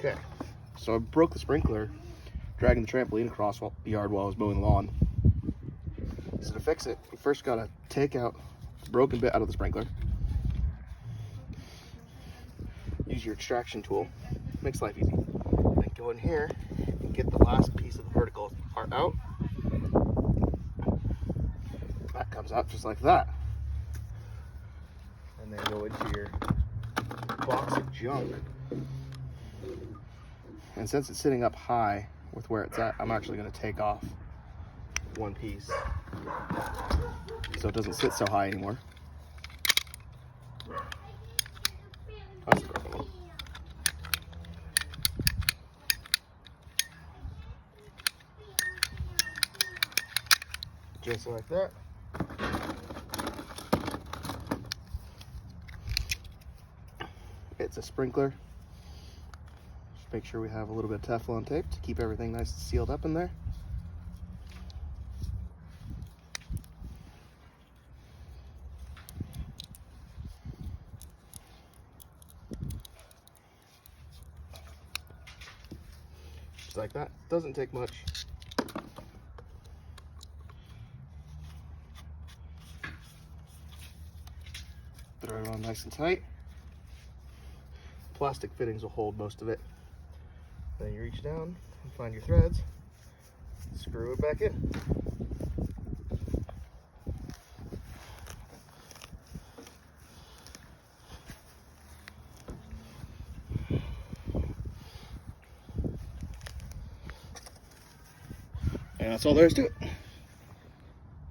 Okay, so I broke the sprinkler dragging the trampoline across the yard while I was mowing the lawn. So to fix it, you first gotta take out the broken bit out of the sprinkler. Use your extraction tool, makes life easy. Then go in here and get the last piece of the vertical part out. That comes out just like that. And then go into your box of junk. And since it's sitting up high with where it's at, I'm actually going to take off one piece so it doesn't sit so high anymore. That's the broken one. Just like that. It's a sprinkler. Just make sure we have a little bit of Teflon tape to keep everything nice and sealed up in there. Just like that. Doesn't take much. Throw it on nice and tight. Plastic fittings will hold most of it. Then you reach down and find your threads, screw it back in. And that's all there is to it.